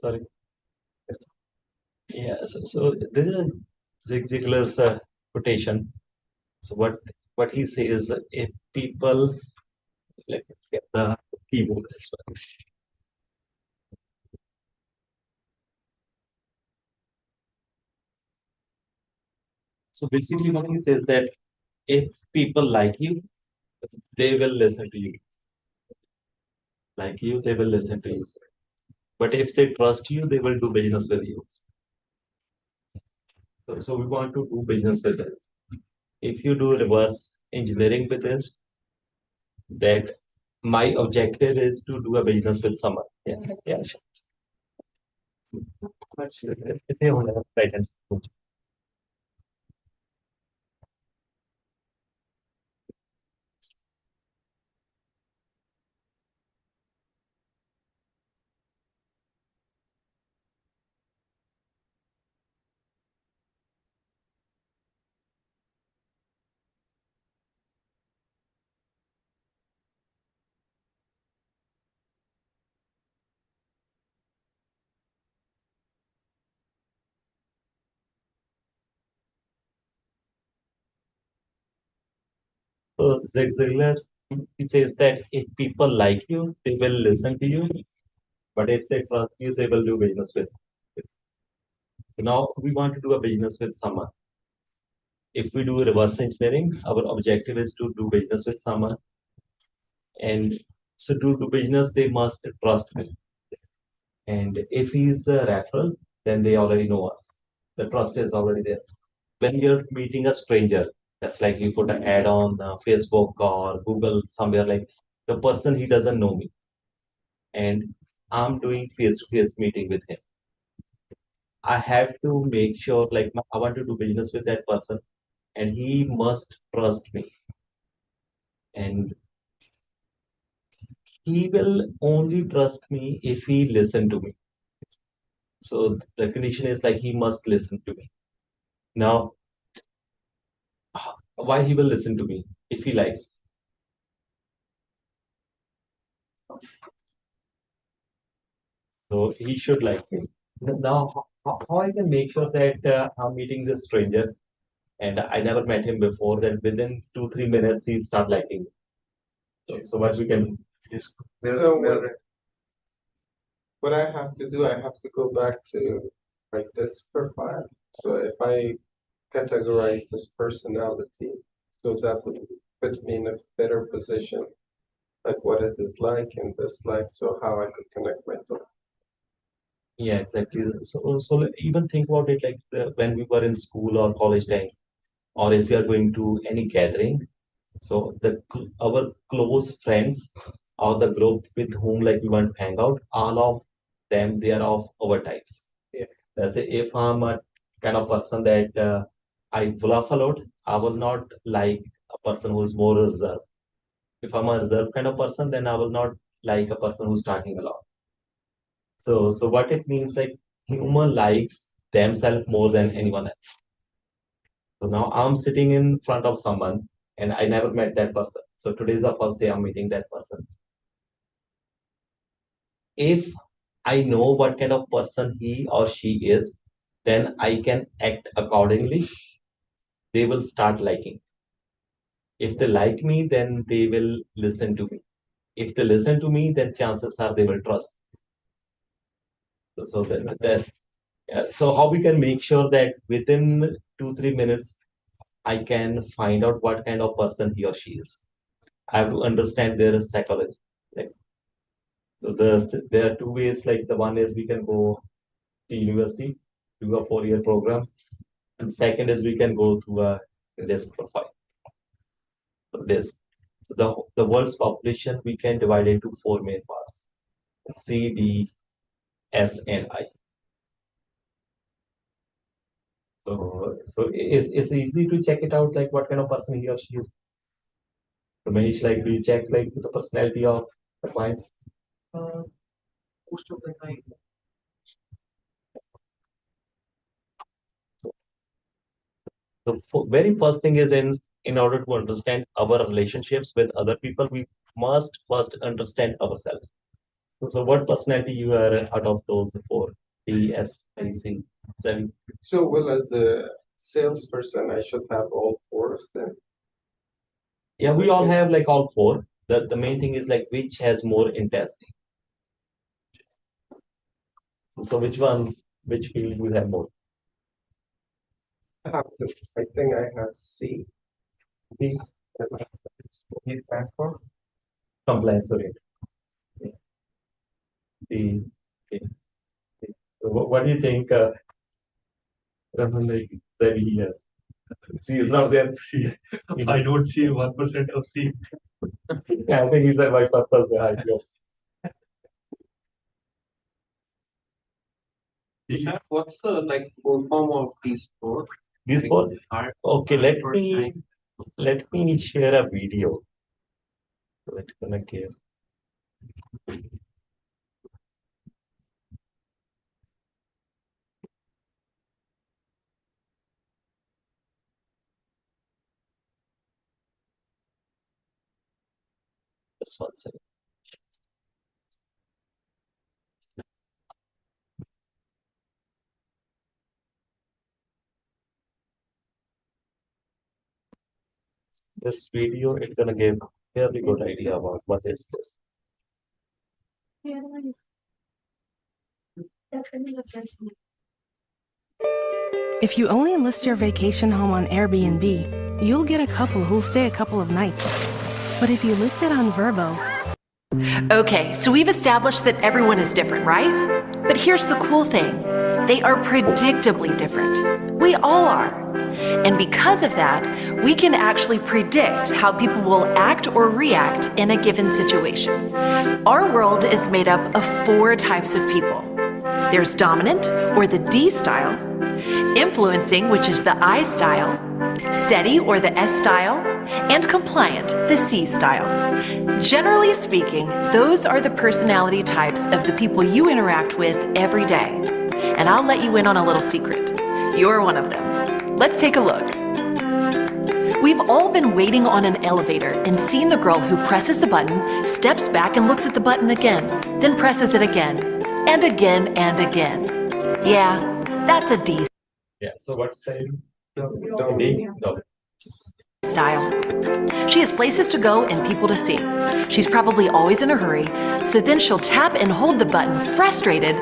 Sorry. Yeah. So there is a Zig Ziglar's quotation. So what he says, if people, let me get the keyboard as well. So basically, what he says that if people like you, they will listen to you. Like you, they will listen to you. But if they trust you, they will do business with you. So we want to do business with them. If you do reverse engineering with this, that my objective is to do a business with someone. Yeah, yeah, sure. कितने होने हैं patents? So Zig Ziglar, he says that if people like you, they will listen to you. But if they trust you, they will do business with you. So now we want to do a business with someone. If we do reverse engineering, our objective is to do business with someone. And so to do business, they must trust me. And if he's a referral, then they already know us. The trust is already there. When you're meeting a stranger, that's like you put an ad on Facebook or Google somewhere, like the person he doesn't know me, and I'm doing face-to-face meeting with him. I have to make sure, like, I want to do business with that person, and he must trust me, and he will only trust me if he listen to me. So the condition is like he must listen to me. Now, why he will listen to me if he likes? So he should like me. Now, how I can make sure that I'm meeting this stranger and I never met him before, that within 2, 3 minutes he'll start liking me. So what we can Yes. So what I have to do, I have to go back to like this profile. So if I categorize this personality, so that would put me in a better position, like what it is like and dislike, so how I could connect myself. Yeah, exactly. So even think about it like when we were in school or college time, or if we are going to any gathering. So our close friends or the group with whom like we want to hang out, all of them they are of our types. Yeah. Let's say if I'm a kind of person that I laugh a lot, I will not like a person who's more reserved. If I'm a reserved kind of person, then I will not like a person who's talking a lot. So what it means like human likes themselves more than anyone else. So now I'm sitting in front of someone and I never met that person. So today is the first day I'm meeting that person. If I know what kind of person he or she is, then I can act accordingly. They will start liking. If they like me, then they will listen to me. If they listen to me, then chances are they will trust. That's so how we can make sure that within 2, 3 minutes I can find out what kind of person he or she is. I have to understand their psychology. Like, so there are two ways. Like the one is we can go to university, do a 4 year program, and second is we can go through a desk profile. So this the world's population we can divide into four main parts: C, D, S, and I. So it's easy to check it out, like what kind of person he or she is. So Manish, like, do you check like the personality of the clients? Uh, Most of the time. The very first thing is in order to understand our relationships with other people, we must first understand ourselves. So what personality you are out of those four? D, S, I, C, 7. So, well, as a salesperson, I should have all fours then. Yeah, we all have like all four. The main thing is like which has more interest. So which one, which field you have more? I think I have C. C. He's back for. Compliance rate. D. Okay. So what do you think? Raman, like, that he has. C is not there. C. I don't see 1% of C. Yeah, I think he's at my purpose behind yours. What's the like full form of these four? These four? Okay, let me share a video. Let's connect here. Just 1 second. This video is gonna give a fairly good idea about what is this. If you only list your vacation home on Airbnb, you'll get a couple who'll stay a couple of nights. But if you list it on Vrbo, Okay, so we've established that everyone is different, right? But here's the cool thing. They are predictably different. We all are. And because of that, we can actually predict how people will act or react in a given situation. Our world is made up of 4 types of people. There's dominant, or the D style, influencing, which is the I style, steady, or the S style, and compliant, the C style. Generally speaking, those are the personality types of the people you interact with every day. And I'll let you in on a little secret. You're one of them. Let's take a look. We've all been waiting on an elevator and seen the girl who presses the button, steps back and looks at the button again, then presses it again, and again and again. Yeah, that's a D Yeah, so what style? Don't. D? No. style. She has places to go and people to see. She's probably always in a hurry, so then she'll tap and hold the button frustrated,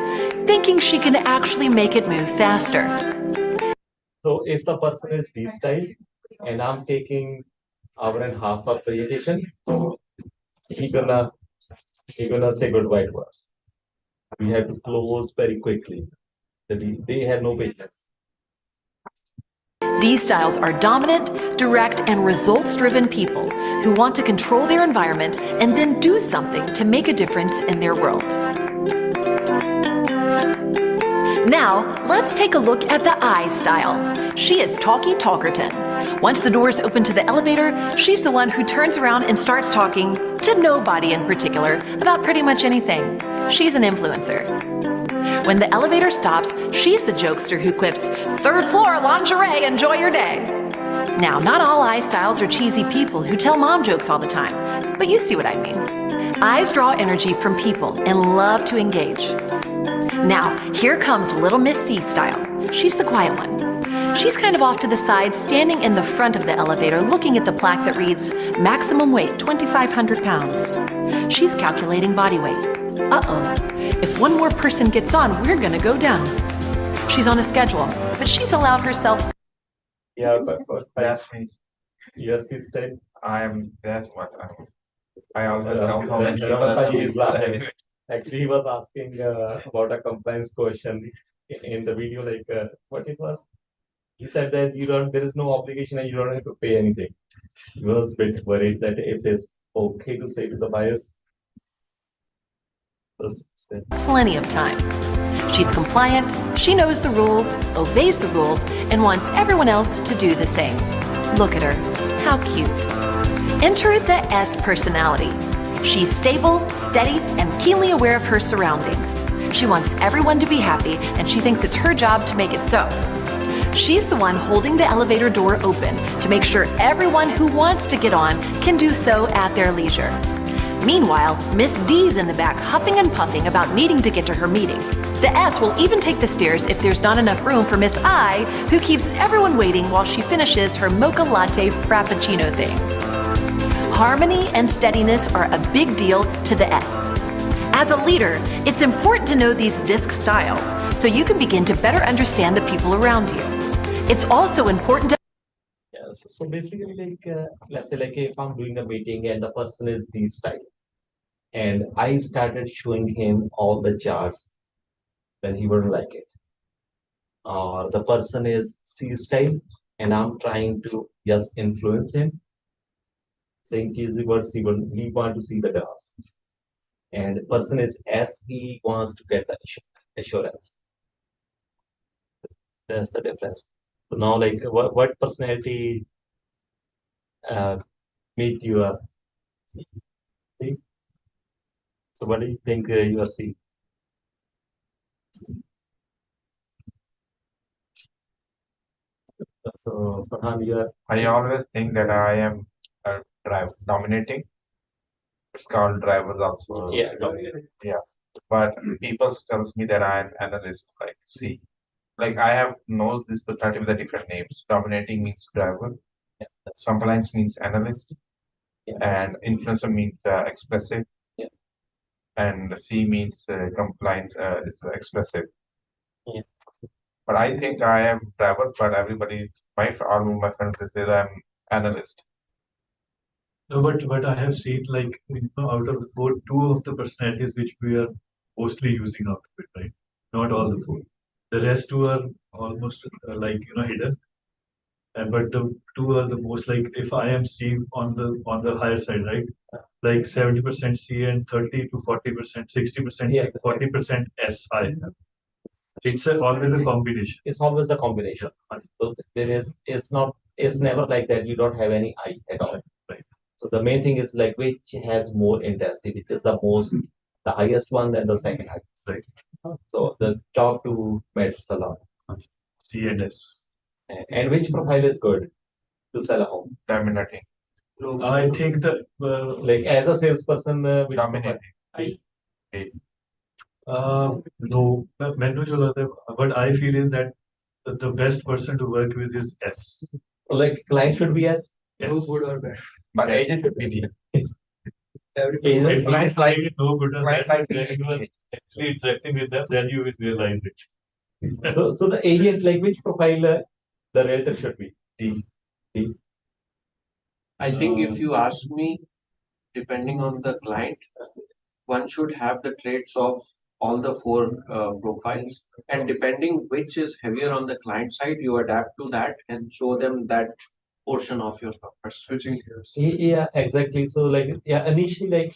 thinking she can actually make it move faster. So if the person is D style and I'm taking hour and a half of presentation, he gonna say goodbye to us. We have to close very quickly. They have no patience. D styles are dominant, direct, and results-driven people who want to control their environment and then do something to make a difference in their world. Now, let's take a look at the I style. She is Talky Talkerton. Once the doors open to the elevator, she's the one who turns around and starts talking to nobody in particular about pretty much anything. She's an influencer. When the elevator stops, she's the jokester who quips, "Third floor, lingerie, enjoy your day." Now, not all I styles are cheesy people who tell mom jokes all the time, but you see what I mean. Eyes draw energy from people and love to engage. Now, here comes little Miss C style. She's the quiet one. She's kind of off to the side, standing in the front of the elevator, looking at the plaque that reads, "Maximum weight, 2,500 pounds." She's calculating body weight. Uh-oh, if one more person gets on, we're gonna go down. She's on a schedule, but she's allowed herself. Yeah, but That's me. your sister. That's what I always He is laughing. Actually, he was asking about a compliance question in the video, like what it was. He said that there is no obligation and you don't have to pay anything. He was a bit worried that if it's okay to say to the buyers. Plenty of time. She's compliant, she knows the rules, obeys the rules, and wants everyone else to do the same. Look at her. How cute. Enter the S personality. She's stable, steady, and keenly aware of her surroundings. She wants everyone to be happy, and she thinks it's her job to make it so. She's the one holding the elevator door open to make sure everyone who wants to get on can do so at their leisure. Meanwhile, Miss D's in the back huffing and puffing about needing to get to her meeting. The S will even take the stairs if there's not enough room for Miss I, who keeps everyone waiting while she finishes her mocha latte frappuccino thing. Harmony and steadiness are a big deal to the S. As a leader, it's important to know these DISC styles so you can begin to better understand the people around you. It's also important to Yeah, so basically, let's say, if I'm doing a meeting and the person is D style, and I started showing him all the charts, then he wouldn't like it. Or the person is C style, and I'm trying to just influence him, saying cheesy words, he want to see the graphs. And the person is S, he wants to get the assurance. That's the difference. So now, what personality meet you are C? So what do you think you are C? So Farhan, you are I always think that I am dominating. It's called drivers also. yeah, dominant. Yeah. But people tells me that I am analyst, like C. Like I have knows this personality with the different names. Dominating means driver. Yeah, Compliance means analyst. yeah. And influencer means expressive. Yeah. And C means compliance is expressive. Yeah. But I think I am driver, but everybody, all my friends, they say that I'm analyst. No, but what I have seen, out of the four, two of the personalities which we are mostly using out of it, right? Not all the four. The rest two are almost hidden. And but the two are the most like if I am C on the higher side, right? Like 70% C and 30 to 40%, 60%, Yeah. 40% SI. It's always a combination. It's always a combination. So it's never like that you don't have any I at all. Right. So the main thing is which has more intensity, which is the highest one, then the second highest. Right. So the top two matters a lot. C and S. And which profile is good to sell a home? Dominating. I think that As a salesperson, which Dominating. no, what I feel is that the best person to work with is S. Client should be S. Yes. No good or bad. But agent should be D. Everybody. If clients like it, no good or Client bad, like then you are actually interacting with them, then you will realize it. So the agent, which profile the realtor should be? D. I think if you ask me, depending on the client, one should have the traits of all the four profiles. And depending which is heavier on the client side, you adapt to that and show them that portion of your switching gears. Yeah, exactly. So initially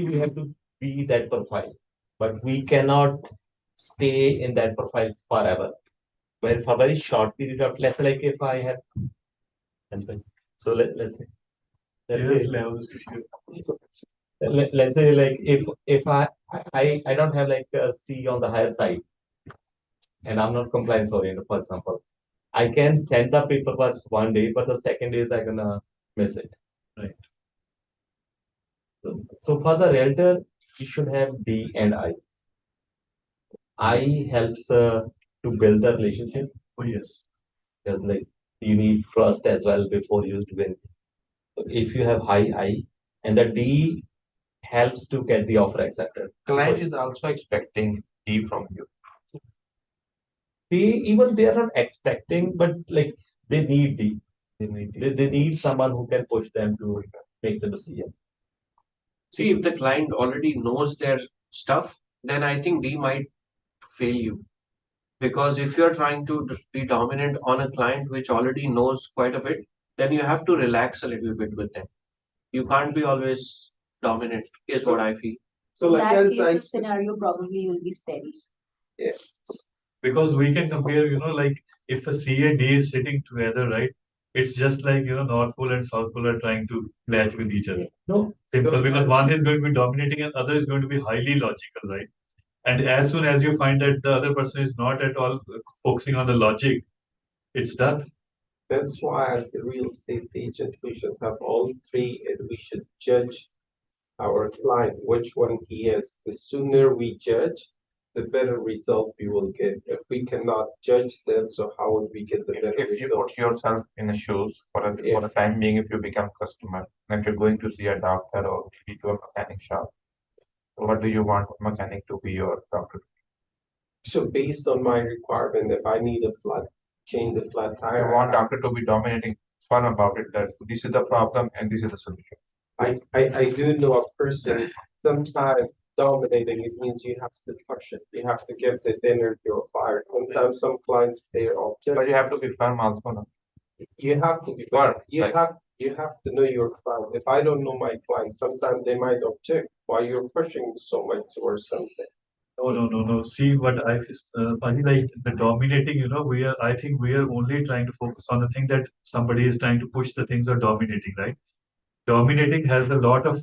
we have to be that profile, but we cannot stay in that profile forever. Where for a very short period of, let's say if I have, so let's say, let's say if I don't have a C on the higher side, and I'm not compliance oriented, for example, I can send the paperwork one day, but the second day is I'm gonna miss it. Right. So for the realtor, you should have D and I. I helps to build the relationship. Oh yes. Because you need trust as well before you do anything. So if you have high I, and the D helps to get the offer accepted. Client is also expecting D from you. They are not expecting, but they need D. They need someone who can push them to make the decision. See, if the client already knows their stuff, then I think D might fail you. Because if you're trying to be dominant on a client which already knows quite a bit, then you have to relax a little bit with them. You can't be always dominant, is what I feel. So like that as case I of said, scenario, probably you'll be steady. Because we can compare, if a C and D is sitting together, right? It's just like, North Pole and South Pole are trying to clash with each other. No. Simple, because one is going to be dominating and other is going to be highly logical, right? And as soon as you find that the other person is not at all focusing on the logic, it's done. that's why as a real estate agent, we should have all three and we should judge our client which one he is. The sooner we judge, the better result we will get. If we cannot judge them, so how would we get the better If you result? put yourself in the shoes for Yeah. a time being, if you become customer, and if you're going to see a doctor or maybe to a mechanic shop, what do you want mechanic to be your doctor? So based on my requirement, if I need a flat, change the flat I tire, want doctor to be dominating fun about it, that this is the problem and this is the solution. I do know a person sometimes dominating, it means you have to push it. You have to give the dinner to your fire. Sometimes some clients they object. But you have to be firm also, no? You have to be Firm, you have to know your client. If I don't know my client, sometimes they might object why you're pushing so much or something. No. See what I think like the dominating, I think we are only trying to focus on the thing that somebody is trying to push the things or dominating, right? Dominating has a lot of,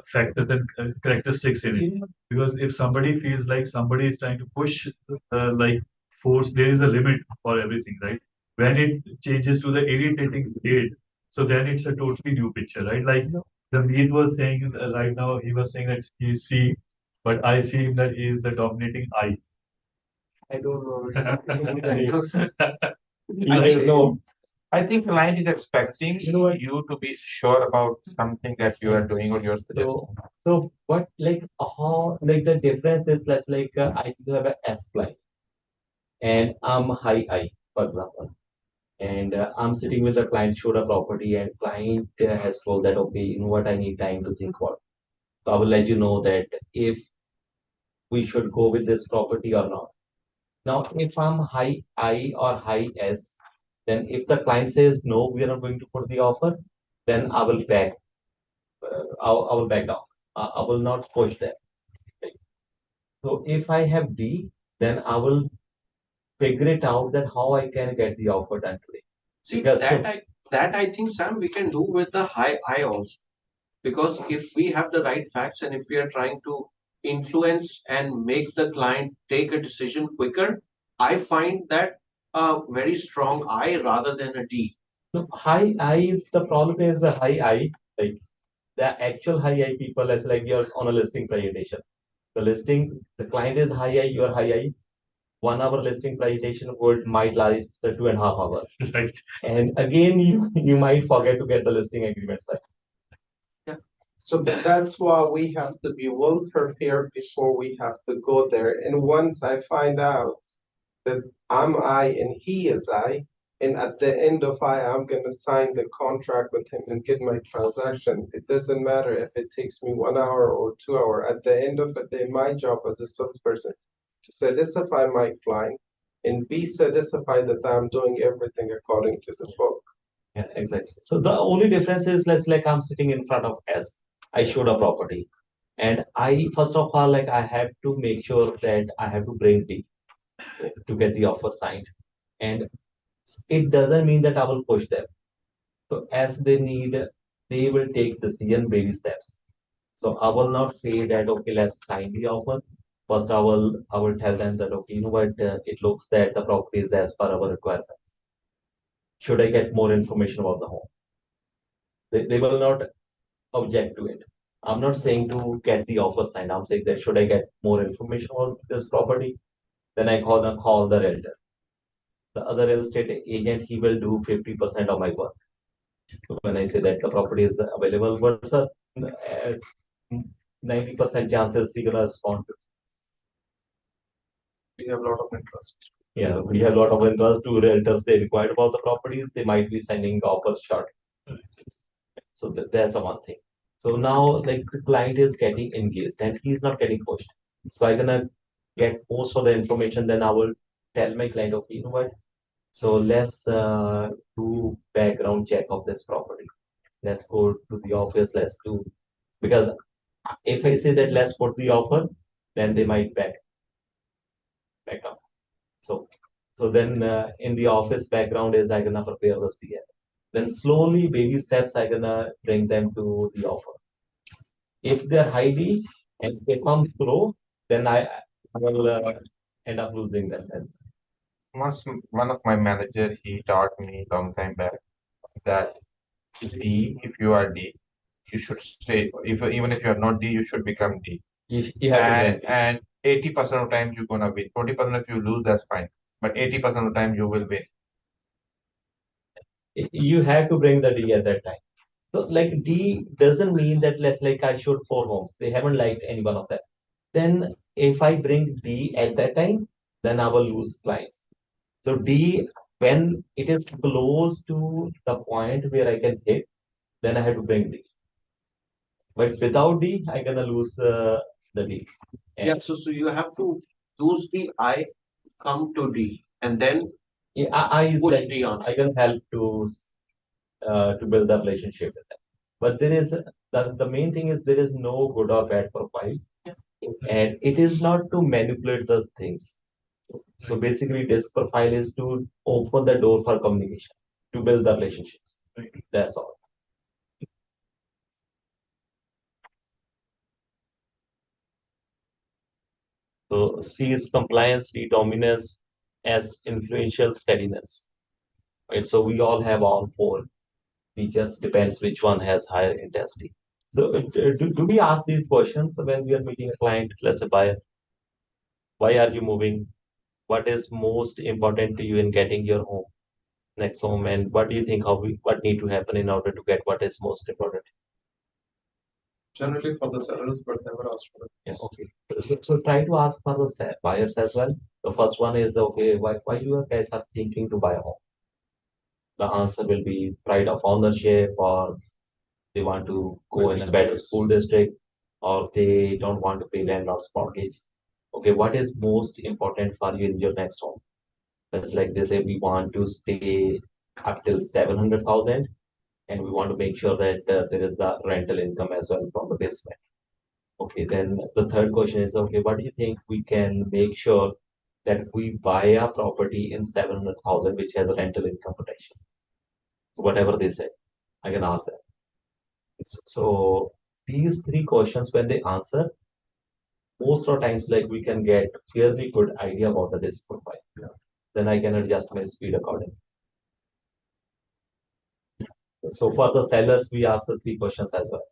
factors and characteristics in it. Because if somebody feels like somebody is trying to push, like force, there is a limit for everything, right? When it changes to the irritating state, so then it's a totally new picture, right? Like the Meet was saying right now, he was saying that he's C, but I see him that he is the dominating I. I don't know. I think client is expecting you to be sure about something that you are doing or you're suggesting. So what like how like the difference is like I do have a S client and I'm high I, for example. And I'm sitting with the client, showed a property, and client has told that, okay, you know what, I need time to think about. So I will let you know that if we should go with this property or not. Now, if I'm high I or high S, then if the client says no, we are not going to put the offer, then I will back. I will back down. I will not push them. So if I have D, then I will figure it out that how I can get the offer done today. See, Because that I think, Sam, we can do with the high I also. Because if we have the right facts and if we are trying to influence and make the client take a decision quicker, I find that a very strong I rather than a D. no, high I is the problem is a high I, like the actual high I people as like you're on a listing presentation. The listing, the client is high I, you're high I. 1 hour listing presentation would might last 2.5 hours. Right. And again, you might forget to get the listing agreement signed. So that's why we have to be well prepared before we have to go there. And once I find out that I'm I and he is I, and at the end of I'm gonna sign the contract with him and get my transaction. It doesn't matter if it takes me 1 hour or 2 hours. At the end of the day, my job as a salesperson to satisfy my client and be satisfied that I'm doing everything according to the book. Yeah, exactly. So the only difference is less like I'm sitting in front of S. I showed a property. And I first of all, like I have to make sure that I have to bring D to get the offer signed. And it doesn't mean that I will push them. So as they need, they will take decision baby steps. So I will not say that okay, let's sign the offer. First, I will tell them that okay, you know what, it looks that the property is as per our requirements. Should I get more information about the home? They will not object to it. I'm not saying to get the offer signed. I'm saying that should I get more information on this property, then I call the realtor. The other real estate agent, he will do 50% of my work. So when I say that the property is available, what's a 90% chances he gonna respond to? We have a lot of interest. Yeah, we have a lot of interest to realtors. They required about the properties. They might be sending offers short. So there's the one thing. So now, like the client is getting engaged and he's not getting pushed. So I'm gonna get most of the information. Then I will tell my client, okay, you know what? So let's do background check of this property. Let's go to the office. Let's do because if I say that let's put the offer, then they might back down. So then in the office background is I gonna prepare the CF. Then slowly baby steps I gonna bring them to the offer. If they're highly and they come slow, then I will end up losing them. Once one of my manager he taught me long time back that D, if you are D, you should stay. If even if you're not D, you should become D. You have to And bring D. 80% of times you're gonna win. 20% if you lose, that's fine. But 80% of the time you will win. You have to bring the D at that time. So like D doesn't mean that less like I showed 4 homes. They haven't liked any one of them. Then if I bring D at that time, then I will lose clients. So D, when it is close to the point where I can hit, then I have to bring D. But without D, I'm gonna lose the D. Yeah, so you have to use the I, come to D, and then Yeah, I is push like D on. I can help to build the relationship with them. But there is the main thing is there is no good or bad profile, and it is not to manipulate the things. So basically, this profile is to open the door for communication, to build the relationships. That's all. So C is compliance, D dominance, S influential steadiness. Right. So we all have all four. It just depends which one has higher intensity. So do we ask these questions when we are meeting a client, let's say buyer? Why are you moving? What is most important to you in getting your home, next home, and what do you think what need to happen in order to get what is most important? Generally for the sellers, but never asked for it. Yeah, okay. So try to ask for the buyers as well. The first one is okay, why you guys are thinking to buy a home? The answer will be pride of ownership, or they want to go in a better school district, or they don't want to pay landlord's mortgage. Okay, what is most important for you in your next home? That's like they say we want to stay up till 700,000, and we want to make sure that there is a rental income as well from the basement. Okay, then the third question is okay, what do you think we can make sure that we buy a property in 700,000 which has a rental income protection? So whatever they say, I can ask them. So these three questions, when they answer, most of the times like we can get fairly good idea about the risk profile. Yeah. Then I can adjust my speed accordingly. So for the sellers, we ask the three questions as well.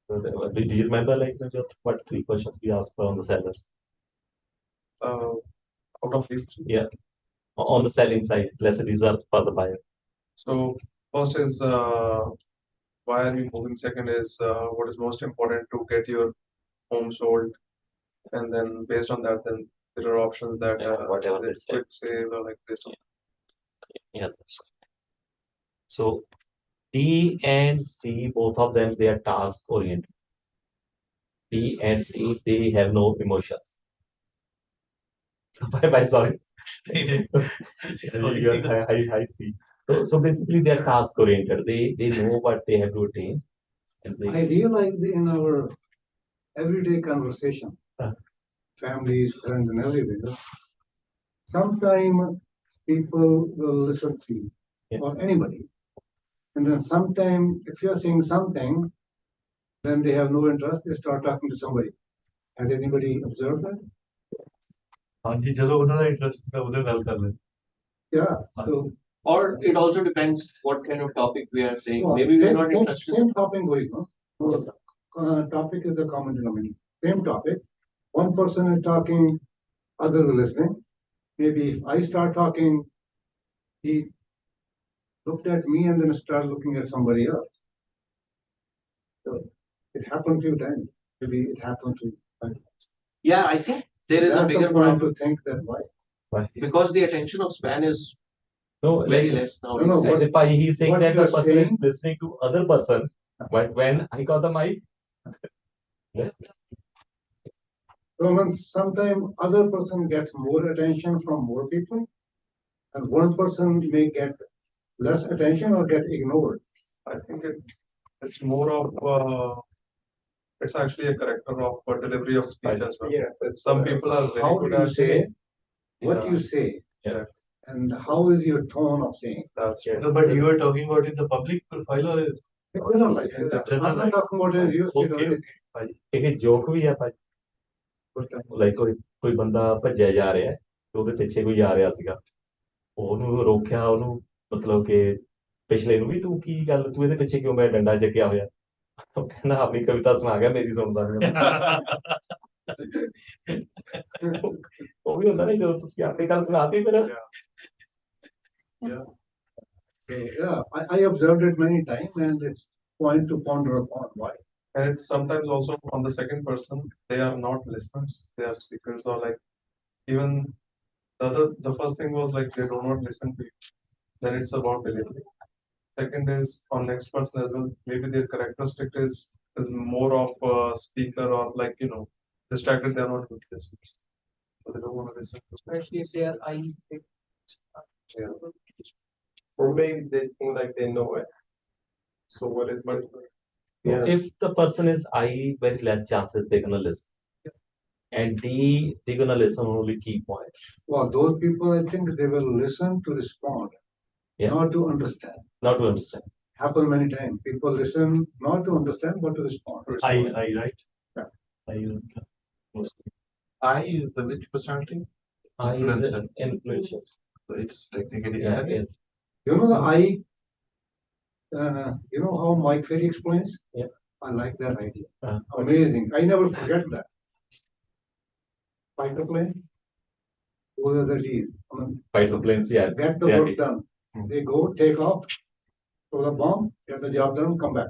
So do you remember like what three questions we asked from the sellers? Out of these three. Yeah. On the selling side, let's say these are for the buyer. So first is why are you moving? Second is what is most important to get your home sold, and then based on that, then there are options that whatever they they say. quick sale or like based on. Yeah, that's right. So D and C, both of them, they are task oriented. D and C, they have no emotions. Bye bye, sorry. I see. So basically, they are task oriented. They know what they have to attain. And I realize in our everyday conversation, families, friends, and everywhere, sometimes people will listen to you or anybody. And then sometimes, if you're saying something, then they have no interest, they start talking to somebody. Has anybody observed that? ਹਾਂਜੀ ਜਦੋਂ ਉਹਨਾਂ ਦਾ interest ਹੁੰਦਾ ਉਹਦੇ ਗੱਲ ਕਰ ਲੈ Yeah. So, Or it also depends what kind of topic we are saying. no, Maybe we are same, not same, interested. same topic going on. Topic is the common denominator. Same topic. One person is talking, others are listening. Maybe if I start talking, he looked at me and then started looking at somebody else. So it happened a few times. Maybe it happened to you. Yeah, I think there is a That's bigger the point problem to think that why. because the attention of span is No, very like, less No, nowadays. what- he's saying what that you the are person is saying- listening to other person, but when I got the mic, So when sometimes other person gets more attention from more people, and one person may get less attention or get ignored. I think it's more of it's actually a character of delivery of speech as well. Yeah, some people are very How good do you at say what Yeah. you say, Yeah. and how is your tone of saying? That's No, but you are talking about in the public profile or General life. I'm not talking about a real estate or Okay. anything. ਇੱਕ ਜੋਕ ਵੀ ਆ ਭਾਈ like ਕੋਈ ਬੰਦਾ ਭੱਜਿਆ ਜਾ ਰਿਹਾ ਹੈ ਤੇ ਉਹਦੇ ਪਿੱਛੇ ਕੋਈ ਆ ਰਿਹਾ ਸੀਗਾ ਉਹਨੂੰ ਰੋਕਿਆ ਉਹਨੂੰ ਮਤਲਬ ਕਿ ਪਿਛਲੇ ਨੂੰ ਵੀ ਤੂੰ ਕੀ ਗੱਲ ਤੂੰ ਇਹਦੇ ਪਿੱਛੇ ਕਿਉਂ ਮੈਂ ਡੰਡਾ ਚੱਕਿਆ ਹੋਇਆ तो कहना अपनी कविता सुना गया मेरी सुनता वो भी होता नहीं जो तुझकी अपनी कल सुनाती फिर So, yeah, I observed it many times and it's point to ponder upon why. And it's sometimes also on the second person, they are not listeners, they are speakers, or like even the first thing was like they do not listen to you. Then it's about delivery. Second is on next person as well. Maybe their characteristic is more of a speaker or like distracted. They are not good listeners, so they don't want to listen. Actually, they are I. Yeah. Or maybe they think like they know it. So what is it? Yeah. If the person is I, very less chances they're gonna listen. And D, they're gonna listen only key points. Well, those people, I think they will listen to respond, not to understand. Not to understand. Happen many times. People listen not to understand, but to respond. I right? Yeah. I is the which personality? I is Influencer. influential. So it's technically Yeah, analyst. You know the I, you know how Mike Ferry explains? Yeah. I like that idea. Amazing. I never forget that. Fighter plane, those are the D's. Fighter planes, yeah. Get the work done. They go, take off, throw the bomb, get the job done, come back.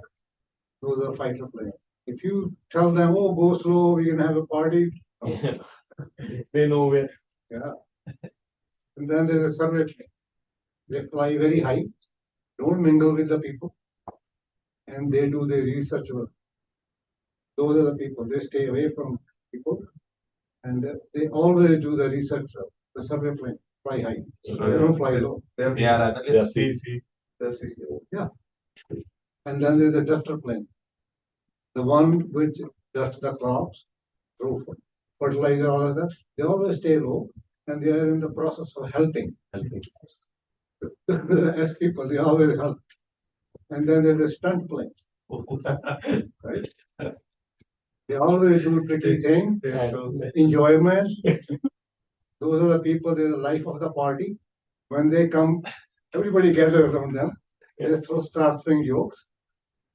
Those are fighter planes. If you tell them, oh, go slow, we're gonna have a party. Yeah. They know where. Yeah. And then there's a survey plane. They fly very high, don't mingle with the people, and they do the research work. Those are the people. They stay away from people, and they always do the research work. The survey plane fly high. They don't fly low. They are Yeah, analysts. see. Yeah. And then there's a duster plane. The one which dusts the crops through fertilizer, all of that. They always stay low, and they are in the process of helping. As people, they always help. And then there's a stunt plane. Right? They always do tricky things, enjoyment. Those are the people, they're the life of the party. When they come, everybody gathers around them. They start throwing jokes.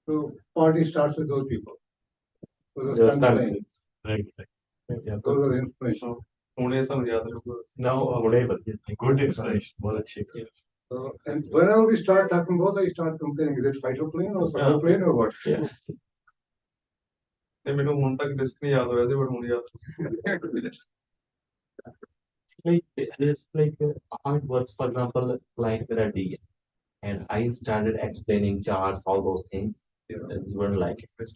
So party starts with those people. Those are stunt planes. Right. Yeah, Those are the inspiration. Pune सब याद रखो. now whatever. Good explanation. बहुत अच्छी. So, and whenever we start talking about, I start comparing, is it fighter plane or surfer plane or what? Yeah. नहीं मेरे को उन तक डिस्क नहीं याद हो वैसे but मुझे याद. Like it's like how it works. For example, client there are D, and I started explaining charts, all those things. And you wouldn't like it.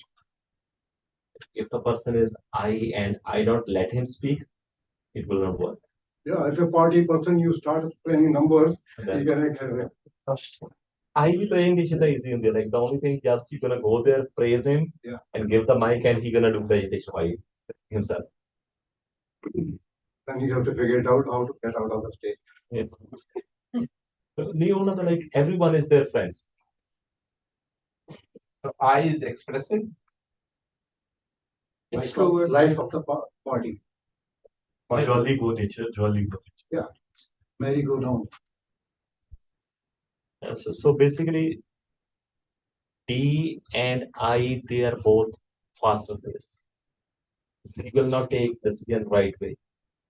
If the person is I and I don't let him speak, it will not work. Yeah, if a party person, you start explaining numbers, Then- you can get it. I presentation is easy in there. Like the only thing, just you're gonna go there, praise him, Yeah. and give the mic, and he gonna do presentation by himself. Then you have to figure it out how to get out of the stage. Yeah. So, like everyone is their friends. So I is expressive. Extrovert. Life of the party. Jolly go nature. Jolly go nature. Merry go down. So basically, D and I, they are both faster paced. C will not take decision right way.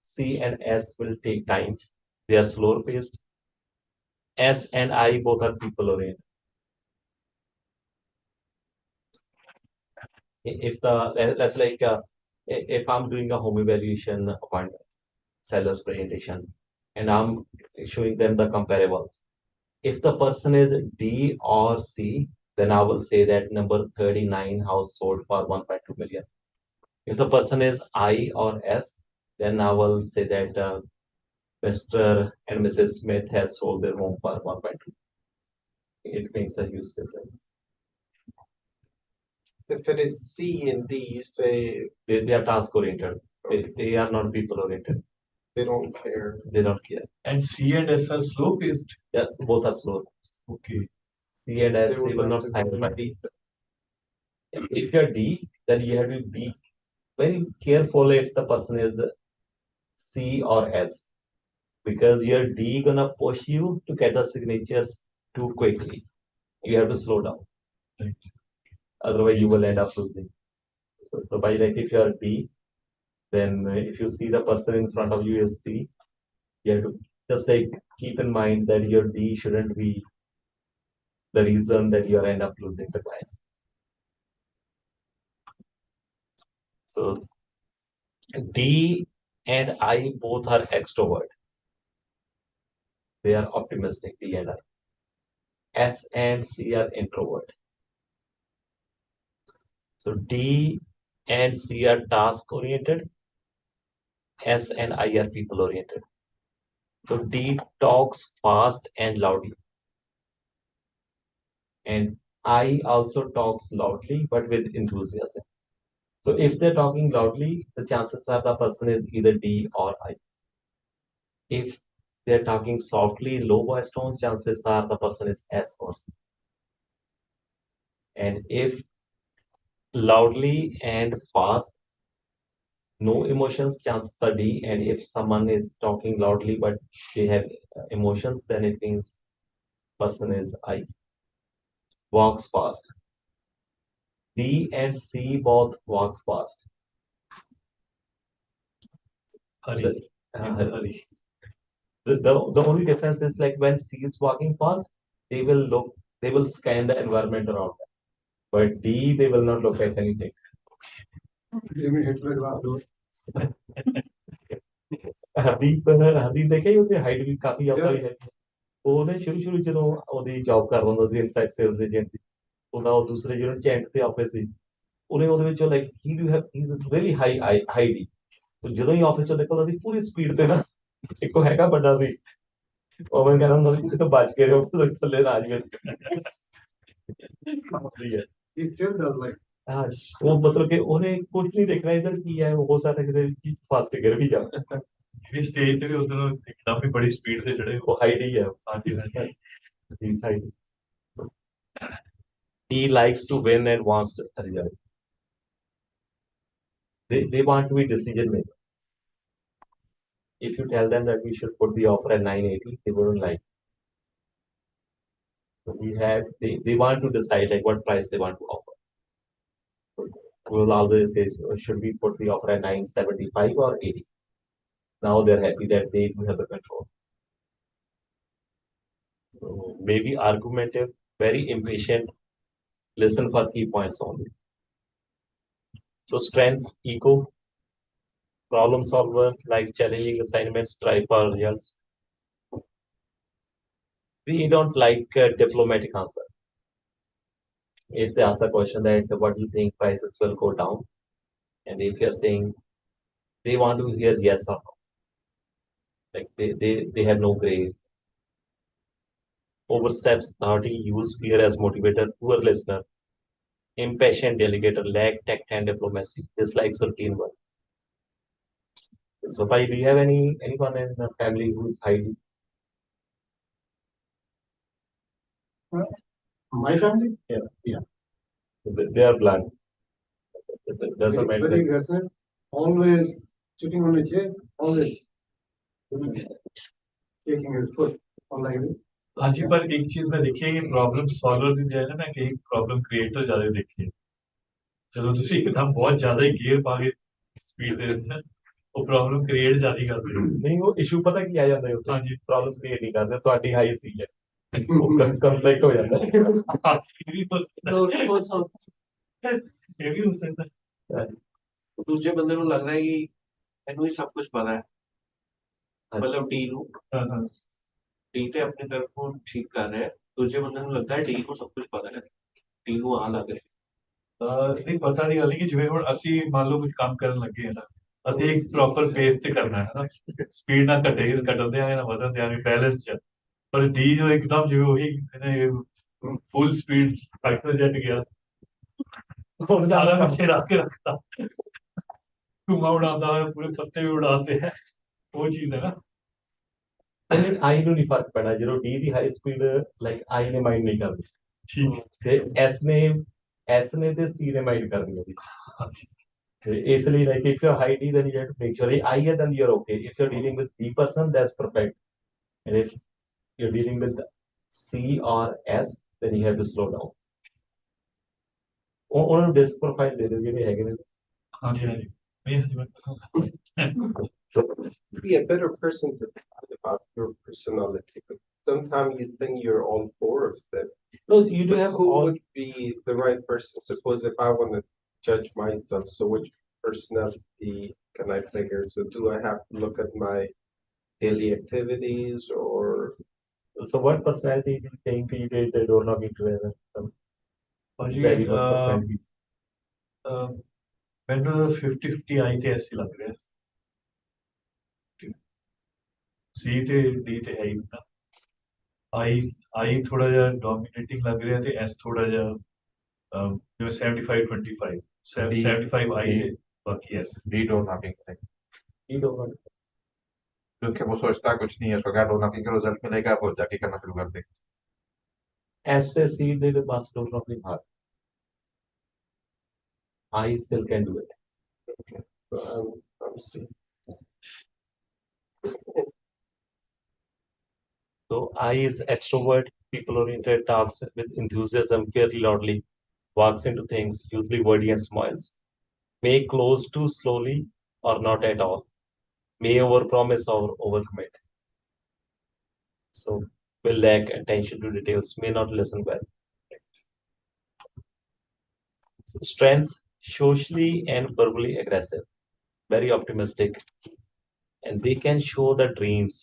C and S will take time. They are slower paced. S and I both are people oriented. If that's like if I'm doing a home evaluation appointment, seller's presentation, and I'm showing them the comparables. If the person is D or C, then I will say that number 39 house sold for 1.2 million. If the person is I or S, then I will say that Mr. and Mrs. Smith has sold their home for 1.2. It makes a huge difference. If it is C and D, you say They are task oriented. They are not people oriented. they don't care. They don't care. And C and S are slow paced. Yeah, both are slow. Okay. C and S, they would will like not to sign go by. deep. If you're D, then you have to be very careful if the person is C or S, because your D gonna push you to get the signatures too quickly. You have to slow down. Right. Otherwise, you will end up losing. So by like if you are D, then if you see the person in front of you is C, you have to just like keep in mind that your D shouldn't be the reason that you are end up losing the clients. So D and I both are extrovert. They are optimistic, D and I. S and C are introvert. So D and C are task oriented. S and I are people oriented. So D talks fast and loudly. And I also talks loudly but with enthusiasm. So if they're talking loudly, the chances are the person is either D or I. If they're talking softly, low voice tone, chances are the person is S or C. And if loudly and fast, no emotions, chances are D. And if someone is talking loudly but they have emotions, then it means person is I. Walks fast. D and C both walk fast. Hurry. Hurry. The only difference is like when C is walking fast, they will scan the environment around them. But D, they will not look at anything. Hardeep ਦੇਖਿਆ ਹੀ ਉਹਦੀ height ਵੀ ਕਾਫੀ ਜ਼ਿਆਦਾ ਹੋਈ ਹੈ ਉਹਨੇ ਸ਼ੁਰੂ ਜਦੋਂ ਉਹਦੀ job ਕਰਦਾ ਹੁੰਦਾ ਸੀ ਇਨਸਾਈਡ ਸੇਲਸ ਏਜੰਟ ਦੀ ਉਹਦਾ ਉਹ ਦੂਸਰੇ ਯੂਨਿਟ ਚ ਐਂਡ ਤੇ ਆਫਿਸ ਸੀ ਉਹਨੇ ਉਹਦੇ ਵਿੱਚੋਂ like he do have really high D ਜਦੋਂ ਹੀ ਆਫਿਸ ਚੋਂ ਨਿਕਲਦਾ ਸੀ ਪੂਰੀ ਸਪੀਡ ਤੇ ਨਾ ਇੱਕੋ ਹੈਗਾ ਵੱਡਾ ਸੀ ਉਹ ਮੈਂ ਕਹਿੰਦਾ ਹੁੰਦਾ ਸੀ ਕਿਤੋਂ ਬਚ ਕੇ ਰਹੋ ਥੱਲੇ ਨਾ ਆ ਜਾਵੇ He still does like. ਹਾਂ ਉਹ ਮਤਲਬ ਕਿ ਉਹਨੇ ਕੁਝ ਨਹੀਂ ਦੇਖਣਾ ਇਧਰ ਕੀ ਹੈ ਹੋ ਸਕਦਾ ਕਿਤੇ ਫਸ ਕੇ ਗਿਰ ਵੀ ਜਾਵੇ ਜਿਹੜੀ ਸਟੇਜ ਤੇ ਵੀ ਉਧਰੋਂ ਇੱਕਦਮ ਹੀ ਬੜੀ ਸਪੀਡ ਤੇ ਚੜੇ ਉਹ ਹਾਈਟ ਹੀ ਹੈ ਹਾਂਜੀ He's hiding. He likes to win and wants to result. They want to be decision maker. If you tell them that we should put the offer at 980, they wouldn't like. So they want to decide like what price they want to offer. We will always say, so should we put the offer at 975 or 80? Now they're happy that they do have the control. So maybe argumentative, very impatient, listen for key points only. So strengths, ego, problem solver, like challenging assignments, try for results. We don't like a diplomatic answer. If they ask the question that what do you think prices will go down, and if you're saying they want to hear yes or no, like they have no gray. Oversteps authority, use fear as motivator, poor listener, impatient delegator, lack tact and diplomacy, dislikes routine work. So, do you have anyone in the family who is highly? My family? Yeah. They are blunt. It doesn't Very, matter. very aggressive, always sitting on a chair, always taking his foot on like this. ਹਾਂਜੀ ਪਰ ਇੱਕ ਚੀਜ਼ ਮੈਂ ਦੇਖੀ ਹੈ ਕਿ problem ਸੋਲਵਰ ਦੀ ਬਜਾਏ ਨਾ ਮੈਂ ਕਿ ਪ੍ਰੋਬਲਮ ਕ੍ਰੀਏਟਰ ਜ਼ਿਆਦਾ ਦੇਖੀ ਹੈ ਜਦੋਂ ਤੁਸੀਂ ਇੱਕਦਮ ਬਹੁਤ ਜ਼ਿਆਦਾ ਹੀ ਗੇਅਰ ਪਾ ਕੇ ਸਪੀਡ ਦੇ ਦਿੰਦੇ ਉਹ ਪ੍ਰੋਬਲਮ ਕ੍ਰੀਏਟ ਜ਼ਿਆਦਾ ਕਰਦੇ ਨਹੀਂ ਉਹ ਇਸ਼ੂ ਪਤਾ ਕੀ ਆ ਜਾਂਦਾ ਹੈ ਹਾਂਜੀ ਪ੍ਰੋਬਲਮ ਕ੍ਰੀਏਟ ਨਹੀਂ ਕਰਦੇ ਤੁਹਾਡੀ ਹਾਈ ਸੀ ਹੈ ਉਹ ਕੰਫਲਿਕਟ ਹੋ ਜਾਂਦਾ ਹੈ ਇਹ ਵੀ ਹੋ ਸਕਦਾ ਦੂਜੇ ਬੰਦੇ ਨੂੰ ਲੱਗਦਾ ਹੈ ਕਿ ਇਹਨੂੰ ਹੀ ਸਭ ਕੁਝ ਪਤਾ ਹੈ ਮਤਲਬ ਡੀ ਨੂੰ ਡੀ ਤੇ ਆਪਣੀ ਤਰਫੋਂ ਠੀਕ ਕਰ ਰਿਹਾ ਦੂਜੇ ਬੰਦੇ ਨੂੰ ਲੱਗਦਾ ਹੈ ਡੀ ਨੂੰ ਸਭ ਕੁਝ ਪਤਾ ਹੈ ਡੀ ਨੂੰ ਆ ਲੱਗ ਰਿਹਾ ਨਹੀਂ ਪਤਾ ਦੀ ਗੱਲ ਹੈ ਕਿ ਜਿਵੇਂ ਹੁਣ ਅਸੀਂ ਮੰਨ ਲਓ ਕੁਝ ਕੰਮ ਕਰਨ ਲੱਗੇ ਹਾਂ ਨਾ ਅਸੀਂ ਇੱਕ ਪ੍ਰੋਪਰ ਪੇਸ ਤੇ ਕਰਨਾ ਹੈ ਨਾ ਸਪੀਡ ਨਾ ਘਟੇ ਘਟਣ ਦੇ ਆਏ ਨਾ ਵਧਣ ਦੇ ਆਏ ਬੈਲੈਂਸ ਚ ਪਰ ਡੀ ਜੋ ਇੱਕਦਮ ਜਿਵੇਂ ਉਹੀ ਫੁੱਲ ਸਪੀਡ ਫਾਈਟਰ ਜੈਟ ਗਿਆ ਹੁਣ ਸਾਰਾ ਪਿੱਛੇ ਰੱਖ ਕੇ ਰੱਖਤਾ ਧੂੰਆਂ ਉਡਾਉਂਦਾ ਹੈ ਪੂਰੇ ਪੱਤੇ ਵੀ ਉਡਾਉਂਦੇ ਹੈ ਉਹ ਚੀਜ਼ ਹੈ ਨਾ ਆਈ ਨੂੰ ਨਹੀਂ ਫਰਕ ਪੈਣਾ ਜਦੋਂ D the high speed like I ਨੇ ਮਾਈਂਡ ਨਹੀਂ ਕਰਦੀ ਠੀਕ ਤੇ ਐਸ ਨੇ ਤੇ ਸੀ ਨੇ ਮਾਈਂਡ ਕਰਨੀ ਹੈ ਇਸ ਲਈ like if you hi D then you have to make sure I ਹੈ then you're okay if you're dealing with B person that's perfect and if you're dealing with C or S then you have to slow down ਉਹਨਾਂ disc profile ਦੇ ਦਿਓ ਜਿਹੜੇ ਹੈਗੇ ਨੇ ਹਾਂਜੀ ਹਾਂਜੀ ਨਹੀਂ ਹਾਂਜੀ Be a better person to find about your personality. But sometimes you think you're all four of them. no you do But have who all would be the right person? Suppose if I want to judge myself, so which personality can I figure? So do I have to look at my daily activities or so what personality do you think you did the door knocking together ਭਾਜੀ very what personality ਮੈਨੂੰ 50-50 ਆਈ ਤੇ ਐਸੀ ਲੱਗ ਰਿਹਾ ਸੀ ਤੇ D ਤੇ ਹੈ ਹੀ ਨਾ ਆਈ ਥੋੜਾ ਜਿਹਾ ਡੋਮੀਨੇਟਿੰਗ ਲੱਗ ਰਿਹਾ ਤੇ ਐਸ ਥੋੜਾ ਜਿਹਾ ਜਿਵੇਂ 75-25 75 ਆਈ ਤੇ बाकी यस रीड और नॉकिंग करें you don't want क्योंकि वो सोचता कुछ नहीं है, उसको क्या डोर नॉकिंग का रिजल्ट मिलेगा, वो जाके करना शुरू कर दे। as the seed they will pass door knocking hard I still can do it so I'm seeing. so I is extrovert people oriented talks with enthusiasm fairly loudly walks into things usually wordy and smiles may close too slowly or not at all may overpromise or overcommit so will lack attention to details may not listen well so strengths socially and verbally aggressive very optimistic and they can show the dreams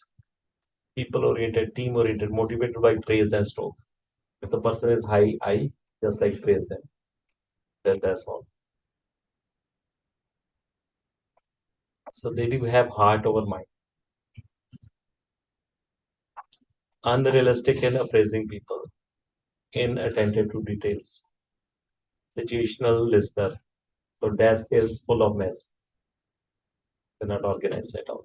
people oriented team oriented motivated by praise and strokes if the person is high I just like praise them that's all so they do have heart over mind unrealistic and appraising people inattentive to details situational listener so desk is full of mess they're not organized at all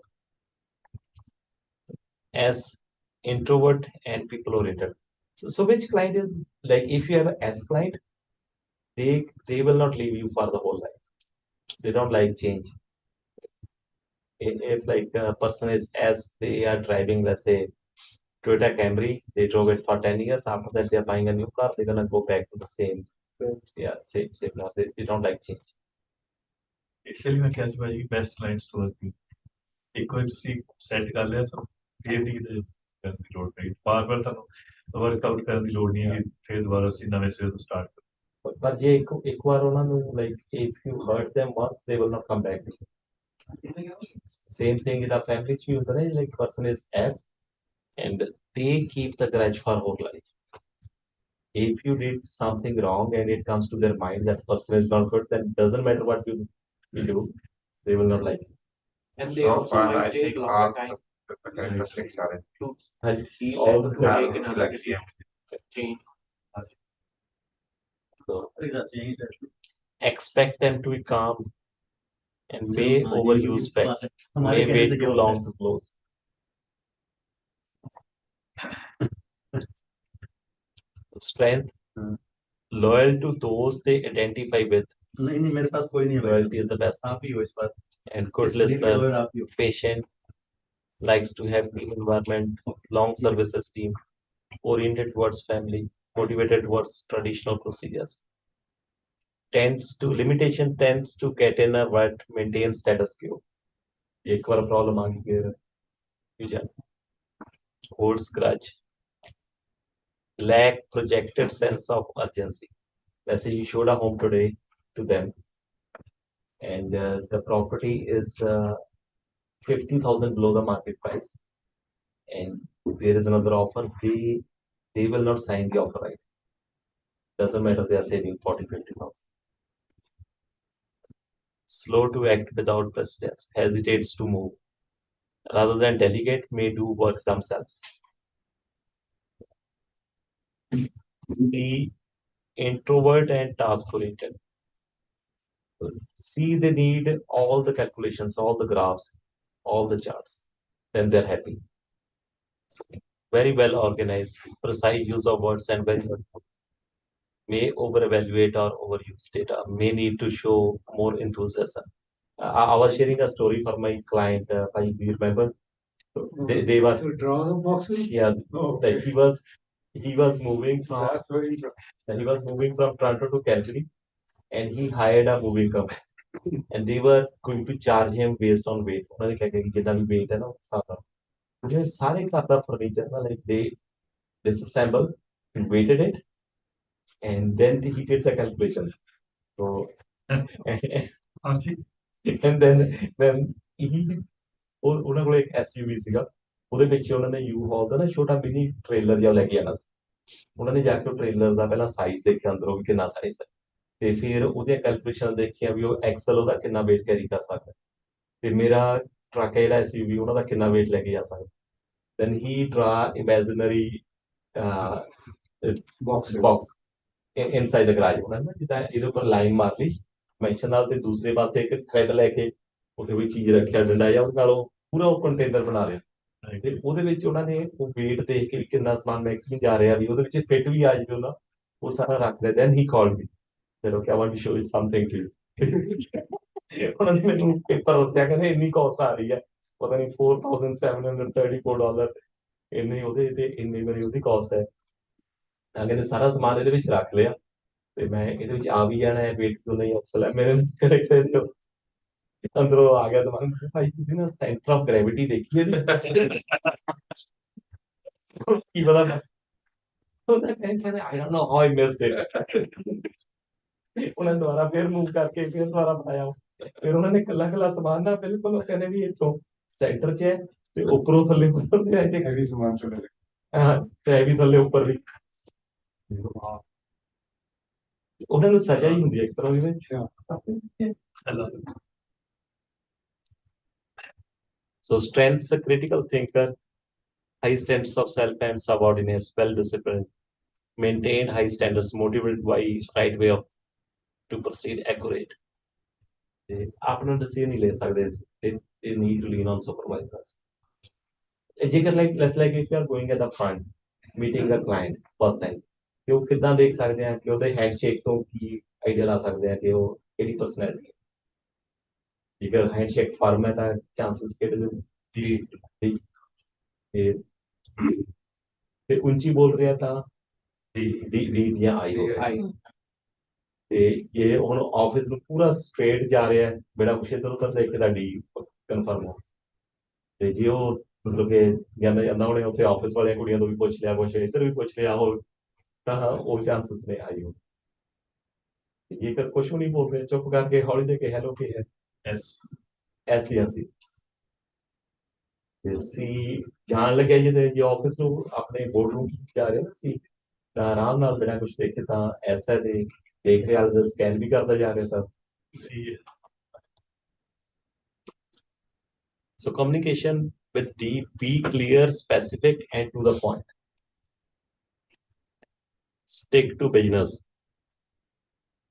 as introvert and people oriented so which client is like if you have a S client they will not leave you for the whole life they don't like change if like a person is as they are driving let's say Toyota Camry they drove it for 10 years after that they are buying a new car they're gonna go back to the same yeah same now they don't like change ਇਸੇ ਲਈ ਮੈਂ ਕਿਹਾ ਸੀ ਭਾਜੀ best clients ਤੋਂ work ਇੱਕ ਵਾਰ ਤੁਸੀਂ set ਕਰ ਲਿਆ ਤਾਂ ਫਿਰ ਨਹੀਂ ਕਿਤੇ ਕਰਨ ਦੀ ਲੋੜ ਪਈ ਬਾਰ-ਬਾਰ ਤੁਹਾਨੂੰ ਵਰਕਆਊਟ ਕਰਨ ਦੀ ਲੋੜ ਨਹੀਂ ਹੈ ਫਿਰ ਦੁਬਾਰਾ ਅਸੀਂ ਨਵੇਂ ਸਿਰੇ ਤੋਂ ਸਟਾਰਟ but ਜੇ ਇੱਕ ਵਾਰ ਉਹਨਾਂ ਨੂੰ like if you hurt them once they will not come back same thing in a family ਚ ਵੀ ਹੁੰਦਾ ਨਾ like person is S and they keep the grudge for whole life if you did something wrong and it comes to their mind that person is not good then doesn't matter what you do they will not like it. And they So also far, might I take think longer all time the characteristics are in. to And heal all and the to have take another like decision, change. so expect them to be calm and may overuse facts may wait too long to close strength loyal to those they identify with नहीं मेरे पास कोई नहीं है loyalty is the best आप ही हो इस बार and good listener patient likes to have team environment long services team oriented towards family motivated towards traditional procedures tends to get in a what maintain status quo एक बार problem आ गई है holds grudge lack projected sense of urgency let's say you showed a home today to them and the property is 50,000 below the market price and there is another offer they will not sign the offer right doesn't matter they are saving 40-50,000 slow to act without precedence hesitates to move rather than delegate may do work themselves the introvert and task oriented see they need all the calculations all the graphs all the charts then they're happy very well organized precise use of words and very may over evaluate or overuse data may need to show more enthusiasm I was sharing a story for my client if you remember they were To draw the boxes? yeah Oh, like he was moving from that's very he was moving from Toronto to Calgary and he hired a moving company. And they were going to charge him based on weight. ਉਹਨਾਂ ਨੇ ਕਿਹਾ ਕਿ ਜਿੱਦਾਂ ਵੀ weight ਹੈ ਨਾ ਉਸ ਹਿਸਾਬ ਨਾਲ ਉਹਨੇ ਸਾਰੇ ਘਰ ਦਾ ਫਰਨੀਚਰ ਨਾ like they disassembled, weighted it, and then he did the calculations. So and then he ਉਹਨਾਂ ਕੋਲ ਇੱਕ SUV ਸੀਗਾ, ਉਹਦੇ ਵਿੱਚ ਉਹਨਾਂ ਨੇ ਯੂ ਹਾਲ ਦਾ ਨਾ ਛੋਟਾ ਮਿਨੀ ਟ੍ਰੇਲਰ ਜਿਹਾ ਲੈ ਕੇ ਆਣਾ ਸੀ। ਉਹਨਾਂ ਨੇ ਜਾ ਕੇ ਉਹ ਟ੍ਰੇਲਰ ਦਾ ਪਹਿਲਾਂ ਸਾਈਜ਼ ਦੇਖਿਆ ਅੰਦਰੋਂ ਵੀ ਕਿੰਨਾ ਸਾਈਜ਼ ਹੈ, ਤੇ ਫਿਰ ਉਹਦੀਆਂ ਕੈਲਕੂਲੇਸ਼ਨ ਦੇਖੀਆਂ ਵੀ ਉਹ ਐਕਸਲ ਉਹਦਾ ਕਿੰਨਾ weight ਕੈਰੀ ਕਰ ਸਕਦਾ, ਤੇ ਮੇਰਾ ਟਰੱਕ ਹੈ ਜਿਹੜਾ SUV ਉਹਨਾਂ ਦਾ ਕਿੰਨਾ weight ਲੈ ਕੇ ਜਾ ਸਕਦਾ। then he draw imaginary box inside the garage ਉਹਨਾਂ ਨੇ ਜਿੱਦਾਂ ਇਹਦੇ ਉੱਪਰ ਲਾਈਨ ਮਾਰ ਲਈ ਮੈਂਸ਼ਨ ਨਾਲ, ਤੇ ਦੂਸਰੇ ਪਾਸੇ ਇੱਕ ਥ੍ਰੈਡ ਲੈ ਕੇ ਉਹਦੇ ਵਿੱਚ ਚੀਜ਼ ਰੱਖਿਆ ਡੰਡਾ ਜਾਂ ਉਹਦੇ ਨਾਲ ਉਹ ਪੂਰਾ ਉਹ ਕੰਟੇਨਰ ਬਣਾ ਰਿਹਾ, ਤੇ ਉਹਦੇ ਵਿੱਚ ਉਹਨਾਂ ਨੇ ਉਹ weight ਦੇਖ ਕੇ ਵੀ ਕਿੰਨਾ ਸਮਾਨ ਮੈਕਸਿਮਮ ਜਾ ਰਿਹਾ ਵੀ ਉਹਦੇ ਵਿੱਚ ਫਿੱਟ ਵੀ ਆ ਜਾਵੇ ਉਹਨਾਂ, ਉਹ ਸਾਰਾ ਰੱਖ ਲਿਆ। then he called me, said okay I want to show you something to you ਉਹਨਾਂ ਨੇ ਮੈਨੂੰ ਪੇਪਰ ਦੱਸਿਆ, ਕਹਿੰਦੇ ਇੰਨੀ ਕਾਸਟ ਆ ਰਹੀ ਹੈ, ਪਤਾ ਨਹੀਂ $4,734 ਇੰਨੀ ਉਹਦੇ ਤੇ ਇੰਨੀ ਮੇਰੀ ਉਹਦੀ ਕਾਸਟ ਹੈ। ਤਾਂ ਕਹਿੰਦੇ ਸਾਰਾ ਸਮਾਨ ਇਹਦੇ ਵਿੱਚ ਰੱਖ ਲਿਆ, ਤੇ ਮੈਂ ਇਹਦੇ ਵਿੱਚ ਆ ਵੀ ਜਾਣਾ ਹੈ, ਵੇਟ ਕਿਉਂ ਨਹੀਂ ਅਕਸਲ ਹੈ ਮੇਰੇ ਅੰਦਰੋਂ ਆ ਗਿਆ ਦਿਮਾਗ ਭਾਈ ਤੁਸੀਂ ਨਾ ਸੈਂਟਰ ਆਫ ਗ੍ਰੈਵਿਟੀ ਦੇਖੀ ਇਹਦੀ ਕੀ ਪਤਾ ਉਹਦਾ ਕਹਿੰਦਾ I don't know how I missed it ਉਹਨਾਂ ਨੇ ਦੁਬਾਰਾ ਫਿਰ ਮੂਵ ਕਰਕੇ ਫਿਰ ਦੁਬਾਰਾ ਬਣਾਇਆ, ਫਿਰ ਉਹਨਾਂ ਨੇ ਕੱਲਾ ਕੱਲਾ ਸਮਾਨ ਨਾ ਬਿਲਕੁਲ ਉਹ ਕਹਿੰਦੇ ਵੀ ਇੱਥੋਂ ਸੈਂਟਰ 'ਚ ਹੈ ਤੇ ਉੱਪਰੋਂ ਥੱਲੇ ਹੈਵੀ ਸਮਾਨ ਚਲੇ ਹਾਂ ਤੇ ਵੀ ਥੱਲੇ ਉੱਪਰ ਵੀ ਉਹਨਾਂ ਨੂੰ ਸਜ਼ਾ ਹੀ ਹੁੰਦੀ ਹੈ ਇੱਕ ਤਰ੍ਹਾਂ ਦੀ So strengths, a critical thinker, high standards of self and subordinates, well disciplined, maintained high standards, motivated by right way of to proceed accurate. ਆਪਣਾ ਡਿਸੀਜਨ ਨਹੀਂ ਲੈ ਸਕਦੇ, they need to lean on supervisors. ਜੇਕਰ let's like if you are going at the front meeting a client first time, ਕਿ ਉਹ ਕਿੱਦਾਂ ਦੇਖ ਸਕਦੇ ਆ ਕਿ ਉਹਦੇ ਹੈਂਡਸ਼ੇਕ ਤੋਂ ਕੀ ਆਈਡੀਆ ਲਾ ਸਕਦੇ ਆ ਕਿ ਉਹ ਕਿਹੜੀ ਪਰਸਨੈਲਿਟੀ ਹੈ। ਜੇਕਰ ਹੈਂਡਸ਼ੇਕ ਫਰਮ ਹੈ ਤਾਂ ਚਾਂਸਸ ਕਿਹੜੇ ਤੇ ਉੱਚੀ ਬੋਲ ਰਿਹਾ ਤਾਂ ਡੀ ਜਾਂ ਆਈ ਹੋ ਸਕਦੀ, ਤੇ ਇਹ ਹੁਣ ਆਫਿਸ ਨੂੰ ਪੂਰਾ ਸਟ੍ਰੇਟ ਜਾ ਰਿਹਾ ਹੈ ਬੜਾ ਕੁਛ ਇੱਧਰ ਉੱਧਰ ਦੇਖ ਕੇ ਤਾਂ ਡੀ ਕਨਫਰਮ ਹੋ, ਤੇ ਜੇ ਉਹ ਮਤਲਬ ਕਿ ਜਾਂਦਾ ਜਾਂਦਾ ਉਹਨੇ ਉੱਥੇ ਆਫਿਸ ਵਾਲੀਆਂ ਕੁੜੀਆਂ ਤੋਂ ਵੀ ਪੁੱਛ ਲਿਆ, ਕੁਛ ਇੱਧਰ ਵੀ ਪੁੱਛ ਲਿਆ ਹੋਰ, ਤਾਂ ਉਹ ਚਾਂਸਸ ਨੇ ਆਈ ਹੋ। ਜੇਕਰ ਕੁਛ ਵੀ ਨਹੀਂ ਬੋਲ ਰਹੇ ਚੁੱਪ ਕਰਕੇ ਹੌਲੀ ਦੇ ਕੇ ਹੈਲੋ ਕੀ ਹੈ ਐਸੀ ਅਸੀਂ ਤੇ ਸੀ ਜਾਣ ਲੱਗਿਆ ਜੇ ਆਫਿਸ ਨੂੰ ਆਪਣੇ ਬੋਰਡ ਰੂਮ ਜਾ ਰਹੇ ਨਾ ਸੀ, ਤਾਂ ਆਰਾਮ ਨਾਲ ਬਿਨਾਂ ਕੁਛ ਦੇਖੇ ਤਾਂ ਐਸਾ ਦੇਖ ਰਿਹਾ ਦਾ ਸਕੈਨ ਵੀ ਕਰਦਾ ਜਾ ਰਿਹਾ ਤਾਂ ਸੀ। So communication with D, be clear, specific, and to the point. Stick to business.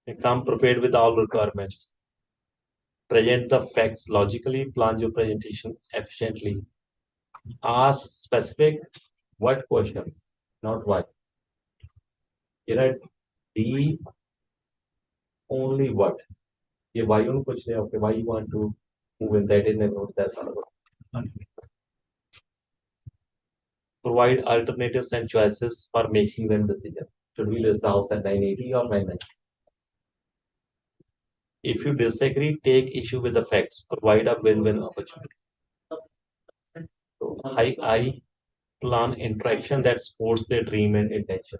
Come prepared with all requirements. Present the facts logically, plan your presentation efficiently. Ask specific what questions, not why. D only what. Why you push okay, why you want to move in that in the that's not about. Provide alternatives and choices for making them decision. Should we list the house at 980 or 990? If you disagree, take issue with the facts. Provide a win-win opportunity. So, I plan interaction that supports their dream and intention.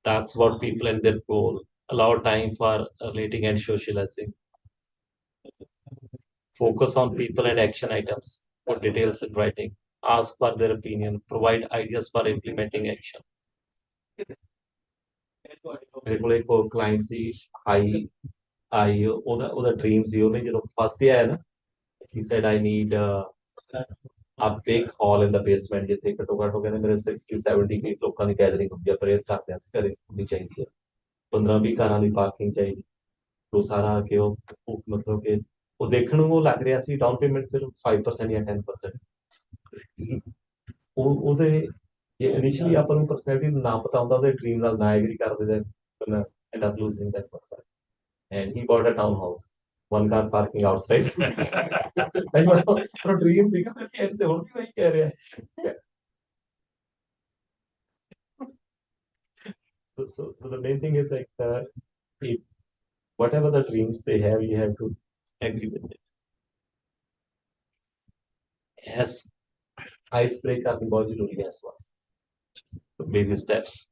Talks about people and their goal. Allow time for relating and socializing. Focus on people and action items. Put details in writing. Ask for their opinion. Provide ideas for implementing action. ਮੇਰੇ ਕੋਲ ਇੱਕ client ਸੀ ਆਈ ਉਹਦਾ dream ਸੀ, ਉਹਨੇ ਜਦੋਂ first day ਆਇਆ ਨਾ he said I need a big hall in the basement ਜਿੱਥੇ ਘੱਟੋ ਘੱਟ ਕਹਿੰਦੇ ਮੇਰੇ 60-70 ਫੀਟ ਲੋਕਾਂ ਦੀ ਗੈਦਰਿੰਗ ਹੁੰਦੀ ਹੈ, ਪ੍ਰੇਅਰ ਕਰਦੇ ਆ ਘਰੇ ਹੋਣੀ ਚਾਹੀਦੀ ਹੈ, 15-20 ਕਾਰਾਂ ਦੀ ਪਾਰਕਿੰਗ ਚਾਹੀਦੀ, ਉਹ ਸਾਰਾ ਕਿ ਉਹ ਮਤਲਬ ਕਿ ਉਹ ਦੇਖਣ ਨੂੰ ਉਹ ਲੱਗ ਰਿਹਾ ਸੀ ਡਾਊਨ ਪੇਮੈਂਟ ਸਿਰਫ 5% ਜਾਂ 10%। ਉਹਦੇ ਜੇ ਇਨੀਸ਼ੀਅਲੀ ਆਪਾਂ ਨੂੰ ਪਰਸਨੈਲਿਟੀ ਨਾ ਪਤਾ ਹੁੰਦਾ ਉਹਦੇ ਡ੍ਰੀਮ ਨਾਲ ਨਾ ਐਗਰੀ ਕਰਦੇ then end up losing that person. And he bought a townhouse, one car parking outside. ਪਰ ਡ੍ਰੀਮ ਸੀਗਾ ਤੇ ਹੁਣ ਵੀ ਵਹੀ ਕਹਿ ਰਿਹਾ। So the main thing is like if whatever the dreams they have, you have to agree with it. As icebreaker symbology as was. Baby steps.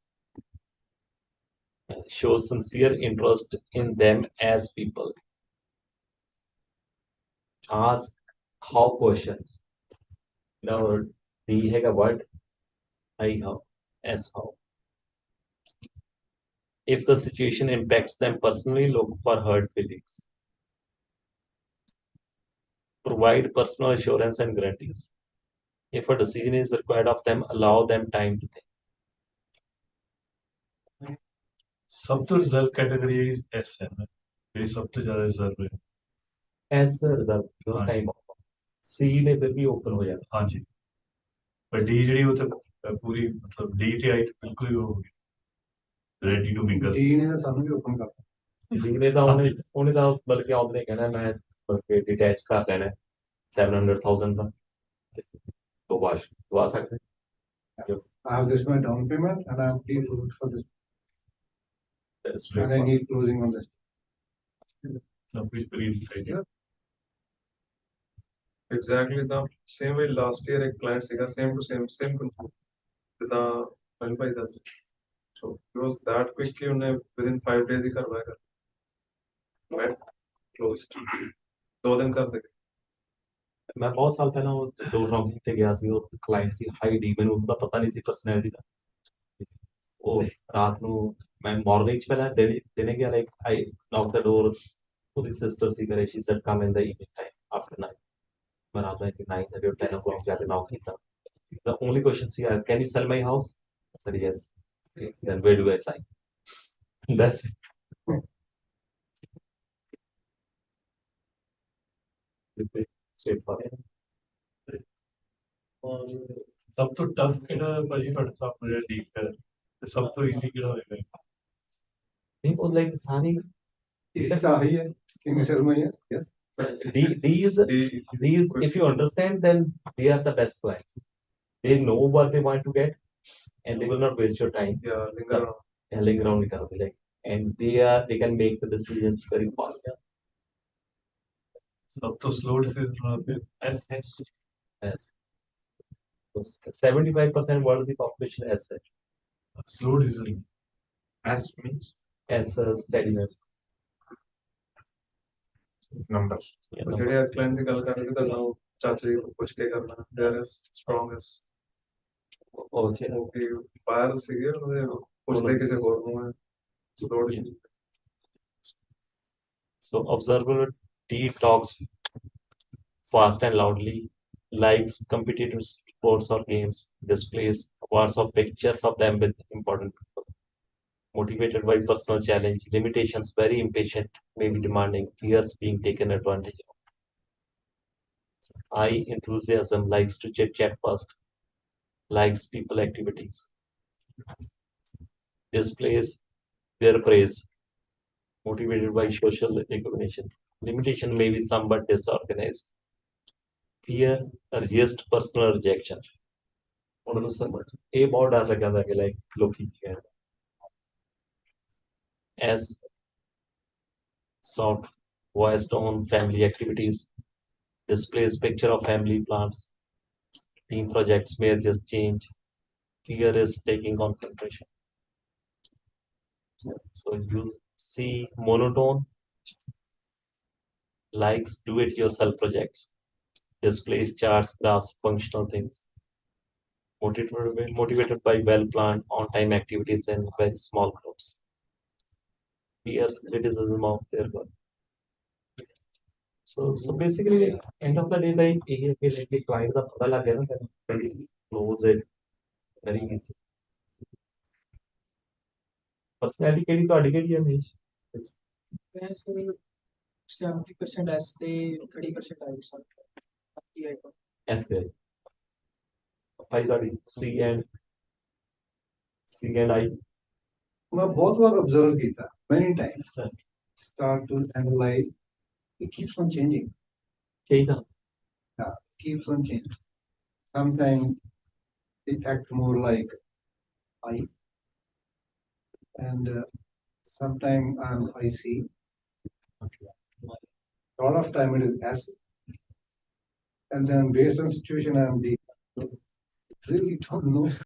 Show sincere interest in them as people. Ask how questions. Now, D है का word I how S how. If the situation impacts them personally, look for hurt feelings. Provide personal assurance and guarantees. If a decision is required of them, allow them time to think. सब तो reserve category S है ना, ये सब तो ज्यादा reserve है। As a result, your हाँ जी। time C में फिर भी open हो जाता हाँ जी, पर डी ਜਿਹੜੀ ਉਹ ਤਾਂ ਪੂਰੀ ਮਤਲਬ ਡੀ ਤੇ ਆਈ ਤਾਂ ਬਿਲਕੁਲ ਹੀ ਹੋ ਗਈ ਰੈਡੀ ਟੂ ਮਿੰਗਲ। ਡੀ ਨੇ ਤਾਂ ਸਾਨੂੰ ਵੀ ਓਪਨ ਕਰਤਾ। D ਨੇ ਤਾਂ ਉਹਨੇ ਤਾਂ ਬਲਕਿ ਆਉਂਦੇ ਕਹਿਣਾ ਮੈਂ ਬਲਕਿ ਡਿਟੈਚ ਕਰ ਲੈਣਾ 700,000 ਦਾ ਤੋਂ ਦਵਾ ਸਕਦੇ I have this my down payment and I am pre-approved for this and I need closing on this. सब कुछ प्री डिसाइड है। Exactly the same way last year एक client सीखा same to same control जितना अनिल भाई था so it was that quick कि उन्हें within 5 days ही करवाया मैं closed 2 दिन कर देंगे। ਮੈਂ ਬਹੁਤ ਸਾਲ ਪਹਿਲਾਂ ਉਹ ਦੋ ਰੌਂਗੀ ਤੇ ਗਿਆ ਸੀ ਉਹ ਕਲਾਇੰਟ ਸੀ ਹਾਈ ਡੀ ਮੈਨੂੰ ਉਹਦਾ ਪਤਾ ਨਹੀਂ ਸੀ ਪਰਸਨੈਲਿਟੀ ਦਾ ਉਹ ਰਾਤ ਨੂੰ ਮੈਂ ਮਾਰਨਿੰਗ ਚ ਪਹਿਲਾਂ ਦੇਣੇ ਗਿਆ ਲਾਈਕ ਆਈ ਨੌਕ ਦ ਡੋਰ ਉਹਦੀ ਸਿਸਟਰ ਸੀ ਕਰੇ ਸ਼ੀ ਸੈਡ ਕਮ ਇਨ ਦ ਇਵਨਿੰਗ ਟਾਈਮ ਆਫਟਰ 9 ਮੈਂ ਰਾਤ ਨੂੰ 9 or 10 o'clock ਜਾ ਕੇ ਨੌਕ ਕੀਤਾ the only question she asked, can you sell my house? I said yes. Okay, then where do I sign? That's it. Straightforward. ਸਭ ਤੋਂ tough ਕਿਹੜਾ ਭਾਜੀ ਤੁਹਾਡੇ ਸਾਹਮਣੇ ਡੀਪ ਹੈ ਤੇ ਸਭ ਤੋਂ ਈਜ਼ੀ ਕਿਹੜਾ ਹੋਏਗਾ? नहीं वो like सारी ਇਹ ਤਾਂ ਆਹੀ ਹੈ ਕਿੰਗ ਸ਼ਰਮਾ ਹੀ ਹੈ। D is if you understand then they are the best clients. They know what they want to get and they will not waste your time. Yeah, linger around. Linger around निकाल like and they can make the decisions very fast. सब तो slow decision Yes. So 75% world of the population as such. Slow decision As means As steadiness. numbers. Yeah, ਜਿਹੜੇ ਆ client ਦੀ ਗੱਲ ਕਰ ਰਹੇ ਸੀ ਤਾਂ ನಾವು ਚਾਚਾ ਜੀ ਨੂੰ ਪੁੱਛ ਕੇ ਕਰਨਾ they are as strong as Okay. ਉਹ ਕਿ ਬਾਹਰ ਸੀਗੇ ਉਹਦੇ ਪੁੱਛਦੇ ਕਿਸੇ ਹੋਰ ਨੂੰ ਹੈ slow decision. So observer D talks fast and loudly, likes competitive sports or games, displays awards of pictures of them with important people. Motivated by personal challenge, limitations, very impatient, maybe demanding, fears being taken advantage of. I enthusiasm likes to chit chat fast, likes people activities, displays their praise, motivated by social recognition. Limitation may be somewhat disorganized. Fear, resist personal rejection. ਉਹਨਾਂ ਨੂੰ ਸਮਝ ਇਹ ਬਹੁਤ ਡਰ ਲੱਗਾ ਦਾ ਕਿ like ਲੋਕੀ ਕੀ ਕਹਿਣ as soft voiced on family activities displays picture of family plants team projects may just change fear is taking concentration so you see monotone likes do it yourself projects displays charts graphs functional things motivated by well-planned on-time activities and very small groups. Fears criticism of their work. So basically, end of the day, the client the pata lag gaya na, then close it very easy. Personality केड़ी तो केड़ी है महेश? वैसे 70% S ते 30% आई sir ऐसे भाई ਤੁਹਾਡੀ C and I ਮੈਂ ਬਹੁਤ ਵਾਰ observe ਕੀਤਾ many times start to analyze it keeps on changing. ਚਾਹੀਦਾ Yeah, it keeps on changing. Sometimes they act more like I, and sometime I'm IC. A lot of time it is S. And then based on situation, I'm D. Really don't know